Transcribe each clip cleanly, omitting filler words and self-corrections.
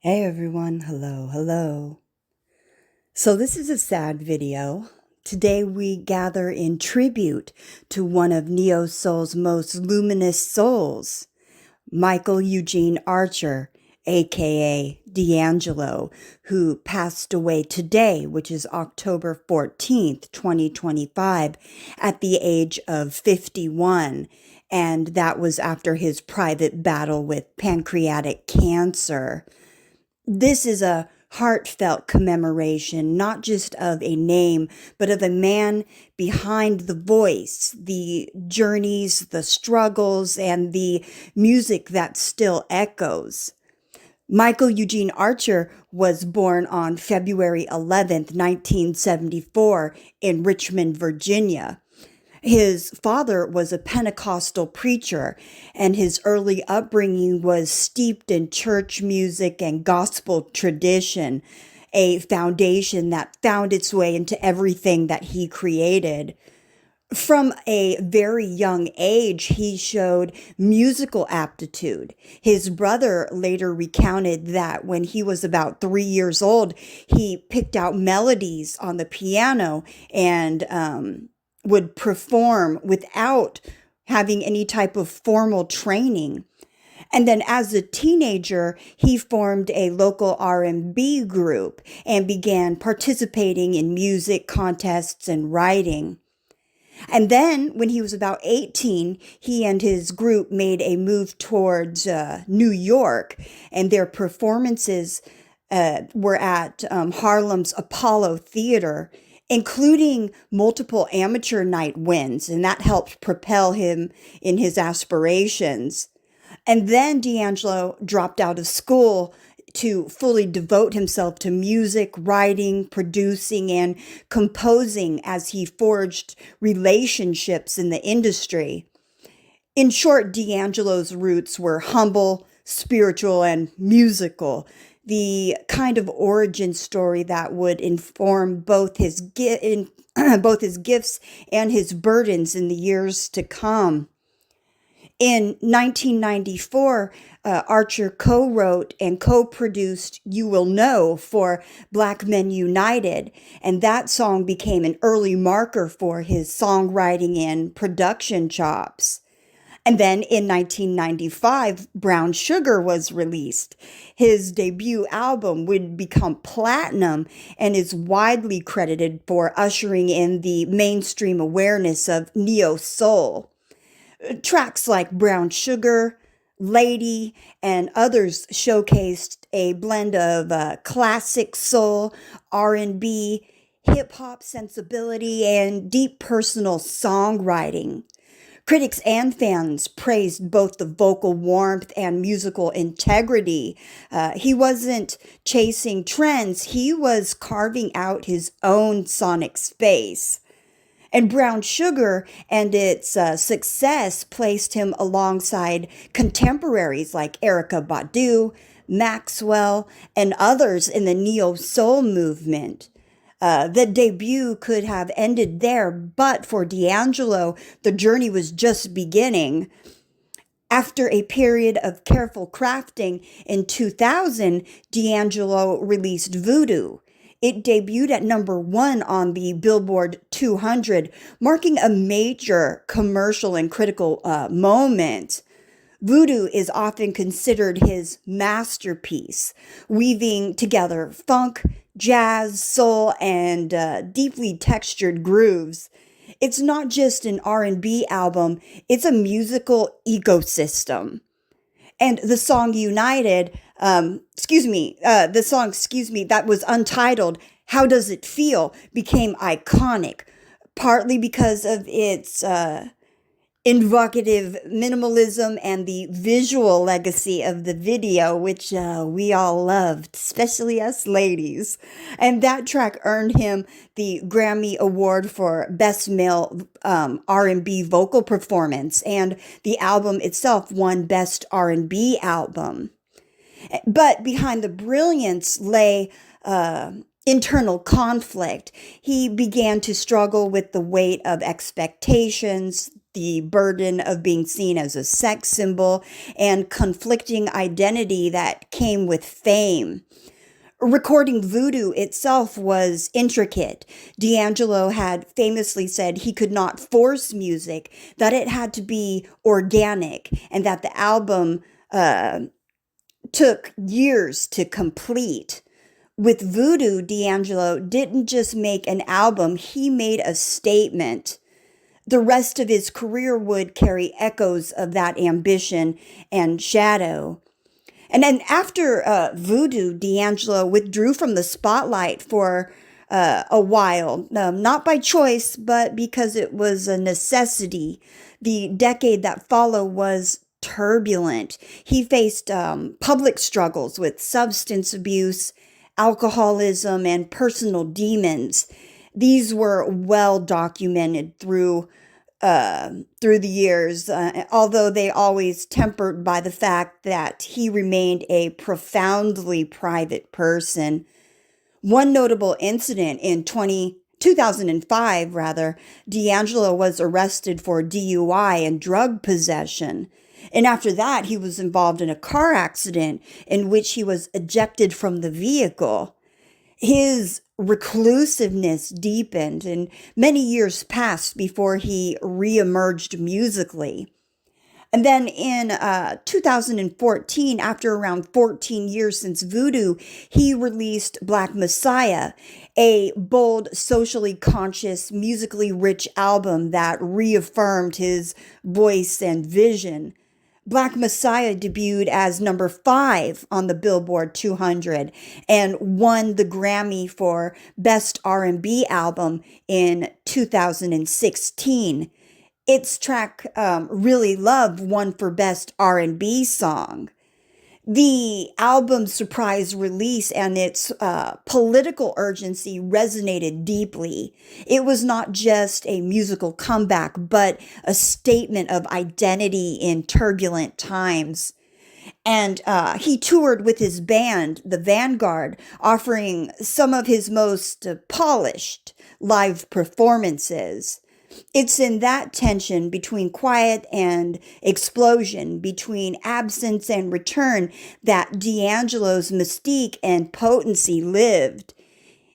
Hey everyone, hello. So this is a sad video. Today we gather in tribute to one of Neo Soul's most luminous souls, Michael Eugene Archer, aka D'Angelo, who passed away today, which is October 14th, 2025, at the age of 51. And that was after his private battle with pancreatic cancer. This is a heartfelt commemoration, not just of a name, but of a man behind the voice, the journeys, the struggles, and the music that still echoes. Michael Eugene Archer was born on February 11th, 1974, in Richmond, Virginia. His father was a Pentecostal preacher, and his early upbringing was steeped in church music and gospel tradition, a foundation that found its way into everything that he created. From a very young age, he showed musical aptitude. His brother later recounted that when he was about 3 years old, he picked out melodies on the piano and would perform without having any type of formal training. And then as a teenager, he formed a local R&B group and began participating in music contests and writing. And then when he was about 18, he and his group made a move towards New York, and their performances were at Harlem's Apollo Theater, including multiple amateur night wins, and that helped propel him in his aspirations. And then D'Angelo dropped out of school to fully devote himself to music, writing, producing, and composing as he forged relationships in the industry. In short, D'Angelo's roots were humble, spiritual, and musical, the kind of origin story that would inform both both his gifts and his burdens in the years to come. In 1994, Archer co-wrote and co-produced You Will Know for Black Men United, and that song became an early marker for his songwriting and production chops. And then in 1995, Brown Sugar was released. His debut album would become platinum and is widely credited for ushering in the mainstream awareness of neo soul. Tracks like Brown Sugar, Lady, and others showcased a blend of classic soul, R&B, hip hop sensibility, and deep personal songwriting. Critics and fans praised both the vocal warmth and musical integrity. He wasn't chasing trends, he was carving out his own sonic space. And Brown Sugar and its success placed him alongside contemporaries like Erykah Badu, Maxwell, and others in the neo soul movement. The debut could have ended there, but for D'Angelo, the journey was just beginning. After a period of careful crafting in 2000, D'Angelo released Voodoo. It debuted at #1 on the Billboard 200, marking a major commercial and critical moment. Voodoo is often considered his masterpiece, weaving together funk, jazz, soul, and deeply textured grooves. It's not just an R&B album, it's a musical ecosystem. And the song that was untitled, How Does It Feel, became iconic, partly because of its invocative minimalism and the visual legacy of the video, which we all loved, especially us ladies. And that track earned him the Grammy Award for Best Male R&B Vocal Performance, and the album itself won Best R&B Album. But behind the brilliance lay internal conflict. He began to struggle with the weight of expectations, the burden of being seen as a sex symbol and conflicting identity that came with fame. Recording Voodoo itself was intricate. D'Angelo had famously said he could not force music, that it had to be organic, and that the album took years to complete. With Voodoo, D'Angelo didn't just make an album, he made a statement. The rest of his career would carry echoes of that ambition and shadow. And then after Voodoo, D'Angelo withdrew from the spotlight for a while, not by choice, but because it was a necessity. The decade that followed was turbulent. He faced public struggles with substance abuse, alcoholism, and personal demons. These were well documented through the years, although they always tempered by the fact that he remained a profoundly private person. One notable incident in 2005, D'Angelo was arrested for DUI and drug possession. And after that, he was involved in a car accident in which he was ejected from the vehicle. His reclusiveness deepened, and many years passed before he reemerged musically. And then in 2014, after around 14 years since Voodoo, he released Black Messiah, a bold, socially conscious, musically rich album that reaffirmed his voice and vision. Black Messiah debuted as number 5 on the Billboard 200 and won the Grammy for Best R&B Album in 2016. Its track Really Love won for Best R&B Song. The album's surprise release and its political urgency resonated deeply. It was not just a musical comeback, but a statement of identity in turbulent times. And he toured with his band, The Vanguard, offering some of his most polished live performances. It's in that tension between quiet and explosion, between absence and return, that D'Angelo's mystique and potency lived.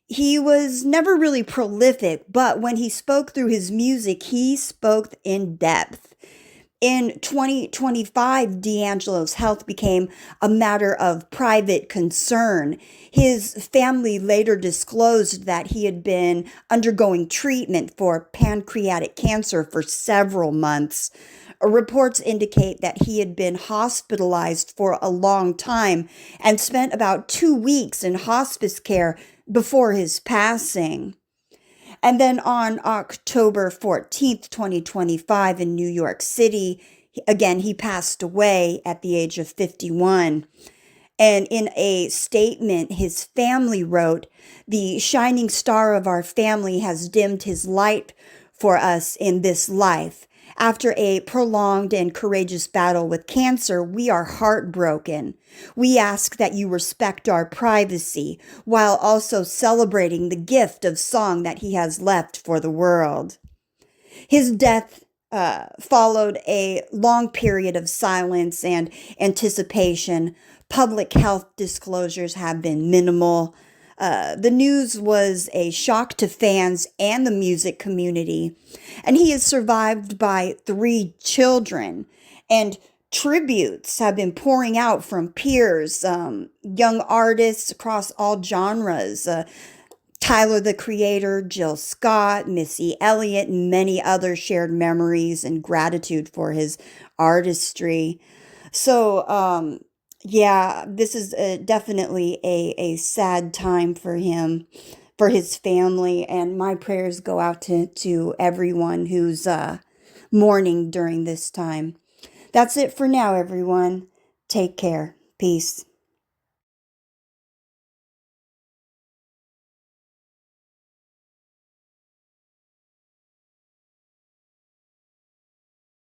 He was never really prolific, but when he spoke through his music, he spoke in depth. In 2025, D'Angelo's health became a matter of private concern. His family later disclosed that he had been undergoing treatment for pancreatic cancer for several months. Reports indicate that he had been hospitalized for a long time and spent about 2 weeks in hospice care before his passing. And then on October 14th, 2025, in New York City, again, he passed away at the age of 51. And in a statement, his family wrote, "The shining star of our family has dimmed his light for us in this life. After a prolonged and courageous battle with cancer, we are heartbroken. We ask that you respect our privacy while also celebrating the gift of song that he has left for the world." His death followed a long period of silence and anticipation. Public health disclosures have been minimal. The news was a shock to fans and the music community. And he is survived by 3 children. And tributes have been pouring out from peers, young artists across all genres. Tyler the Creator, Jill Scott, Missy Elliott, and many others shared memories and gratitude for his artistry. So, yeah, this is definitely a sad time for him, for his family, and my prayers go out to everyone who's mourning during this time. That's it for now, everyone. Take care. Peace.